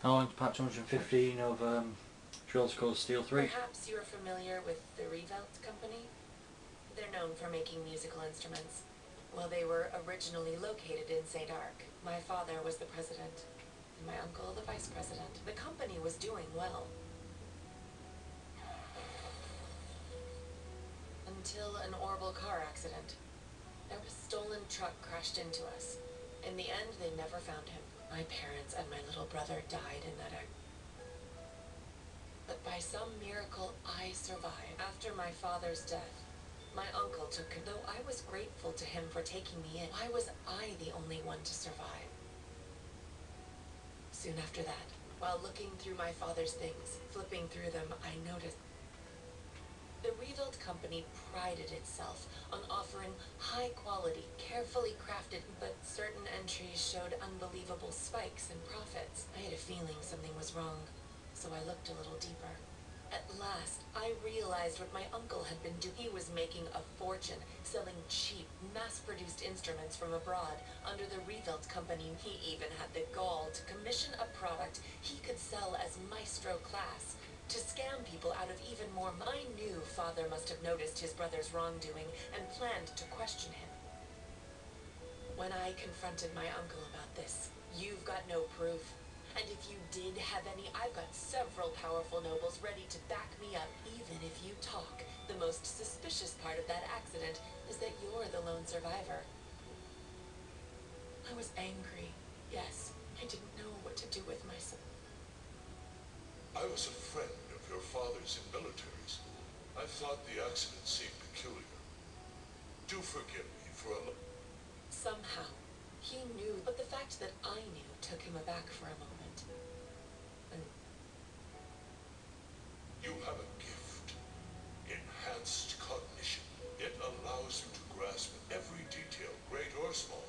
Oh, it's patch 115 of Shrill Code Steel 3. Perhaps you are familiar with the Revelt Company? They're known for making musical instruments. Well, they were originally located in St. Arc. My father was the president, and my uncle the vice president. The company was doing well. Until an horrible car accident. A stolen truck crashed into us. In the end, they never found him. My parents and my little brother died in that accident. But by some miracle, I survived. After my father's death, my uncle took him. Though I was grateful to him for taking me in, why was I the only one to survive? Soon after that, while looking through my father's things, flipping through them, I noticed the Rebuild Company prided itself on offering high-quality, carefully crafted, but certain entries showed unbelievable spikes in profits. I had a feeling something was wrong, so I looked a little deeper. At last, I realized what my uncle had been doing. He was making a fortune selling cheap, mass-produced instruments from abroad under the Rebuild Company. He even had the gall to commission a product he could sell as maestro class, to scam people out of even more money. I knew father must have noticed his brother's wrongdoing and planned to question him. When I confronted my uncle about this, "You've got no proof. And if you did have any, I've got several powerful nobles ready to back me up, even if you talk. The most suspicious part of that accident is that you're the lone survivor." I was angry. Yes, I didn't know what to do with myself. I was a friend of your father's in military school. I thought the accident seemed peculiar. Do forgive me for a Somehow, he knew, but the fact that I knew took him aback for a moment. And You have a gift. Enhanced cognition. It allows you to grasp every detail, great or small,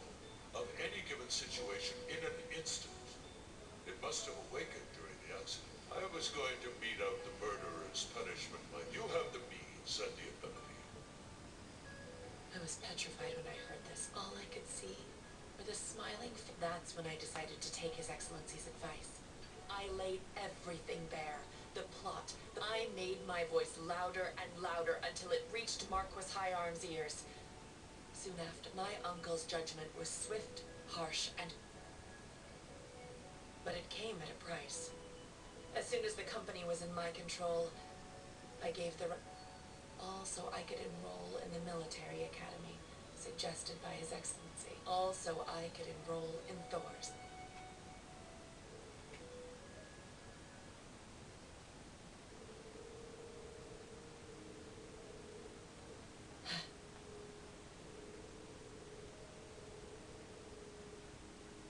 of any given situation in an instant. It must have awakened during the accident. I was going to mete out the murderer's punishment, but you have the means and the ability. I was petrified when I heard this. All I could see were the smiling That's when I decided to take His Excellency's advice. I laid everything bare. The plot. I made my voice louder and louder until it reached Marquis Higharm's ears. Soon after, my uncle's judgment was swift, harsh, and... but it came at a price. As soon as the company was in my control, I gave the... Also, I could enroll in the military academy, suggested by His Excellency. Also, I could enroll in Thor's.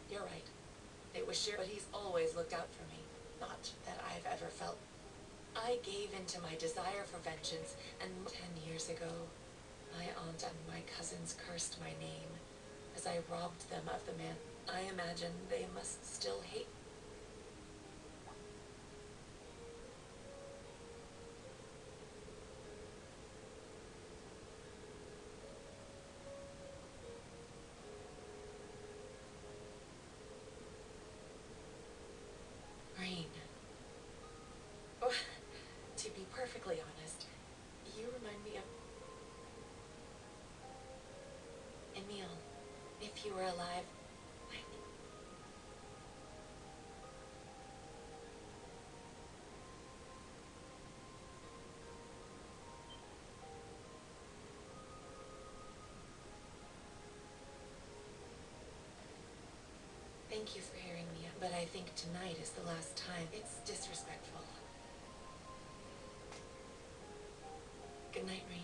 You're right. It was sure, but he's always looked out for me. Not that I've ever felt. I gave in to my desire for vengeance, and 10 years ago, my aunt and my cousins cursed my name as I robbed them of the man. I imagine they must still hate. Rain. Oh, to be perfectly honest, you remind me of Emil. If you were alive, I... Thank you for hearing me, but I think tonight is the last time. It's disrespectful. Good night, Rain.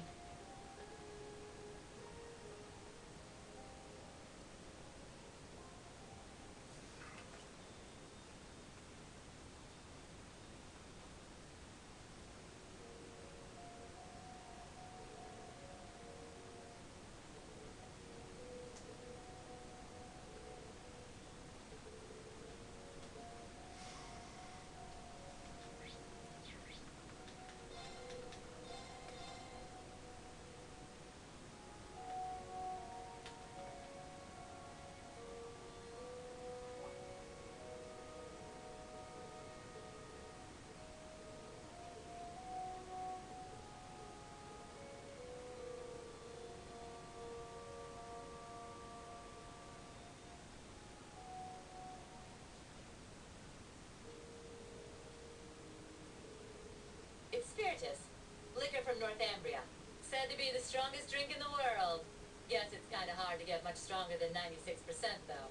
Northumbria. Said to be the strongest drink in the world. Guess it's kind of hard to get much stronger than 96%, though.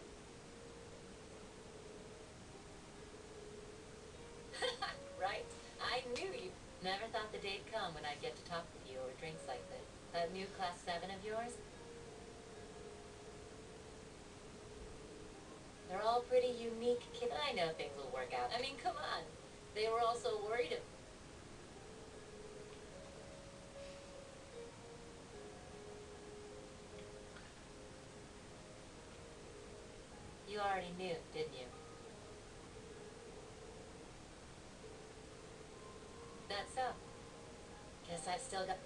Right? I knew you. Never thought the day'd come when I'd get to talk with you over drinks like this. That new Class 7 of yours? They're all pretty unique kids. I know things will work out. I mean, come on. They were all so worried. You already knew, didn't you? That's so. Guess I still got...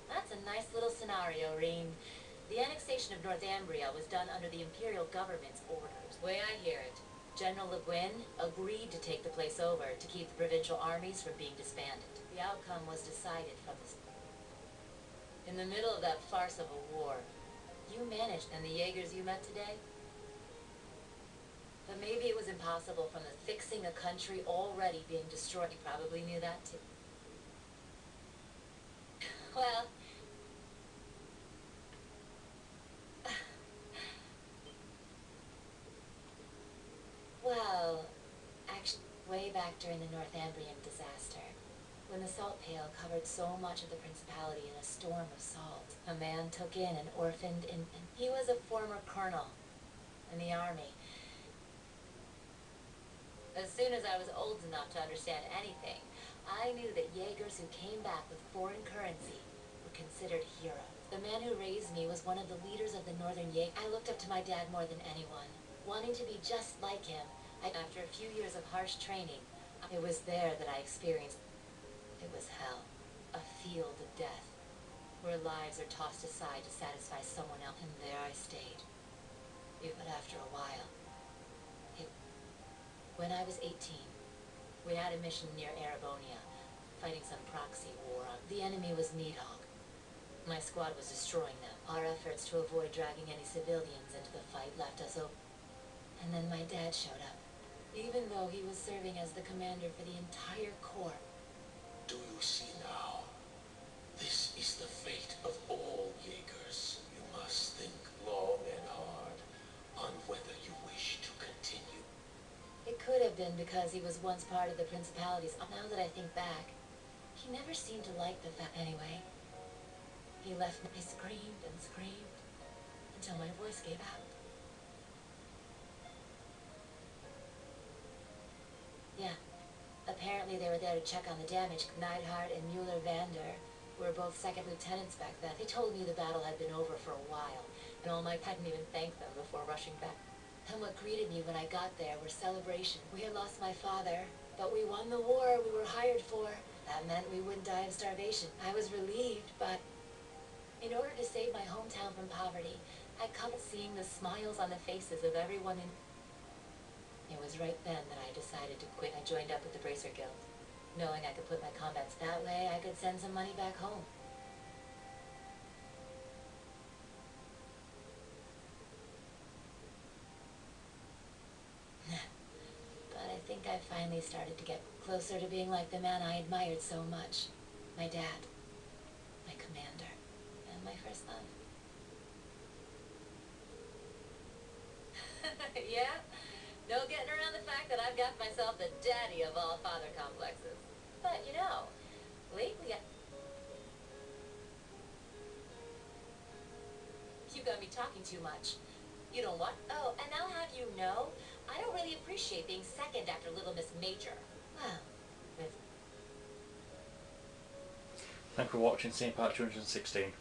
That's a nice little scenario, Reen. The annexation of Northumbria was done under the Imperial government's orders. Way I hear it, General Le Guin agreed to take the place over to keep the provincial armies from being disbanded. The outcome was decided from the... In the middle of that farce of a war, you managed, and the Jaegers you met today? But maybe it was impossible from the fixing a country already being destroyed. You probably knew that too. Well... Well, actually, way back during the Northumbrian disaster, when the salt pail covered so much of the principality in a storm of salt, a man took in an orphaned infant. He was a former colonel in the army. As soon as I was old enough to understand anything, I knew that Jaegers who came back with foreign currency were considered heroes. The man who raised me was one of the leaders of the Northern Jaegers. I looked up to my dad more than anyone, wanting to be just like him. After a few years of harsh training, it was there that I experienced... It was hell. A field of death, where lives are tossed aside to satisfy someone else. And there I stayed. But after a while, when I was 18, we had a mission near Erebonia, fighting some proxy war on... The enemy was Needhog. My squad was destroying them. Our efforts to avoid dragging any civilians into the fight left us open. And then my dad showed up, even though he was serving as the commander for the entire corps. Do you see now? This is the fate of all Jaegers. You must think long and hard on whether you wish to continue. It could have been because he was once part of the principalities. Now that I think back, he never seemed to like the fact anyway. He left me. I screamed and screamed until my voice gave out. Yeah. Apparently they were there to check on the damage. Neidhart and Mueller-Vander were both second lieutenants back then. They told me the battle had been over for a while, and all my hadn't even thanked them before rushing back. And what greeted me when I got there were celebrations. We had lost my father, but we won the war we were hired for. That meant we wouldn't die of starvation. I was relieved, but in order to save my hometown from poverty, I couldn't seeing the smiles on the faces of everyone in... It was right then that I decided to quit. I joined up with the Bracer Guild, knowing I could put my combats that way. I could send some money back home. But I think I finally started to get closer to being like the man I admired so much. My dad, my commander, and my first love. Yeah? No getting around the fact that I've got myself the daddy of all father complexes. But, you know, lately You got me talking too much. You don't what? Oh, and I'll have you know, I don't really appreciate being second after Little Miss Major. Well, with... Thank you for watching St. Part 216.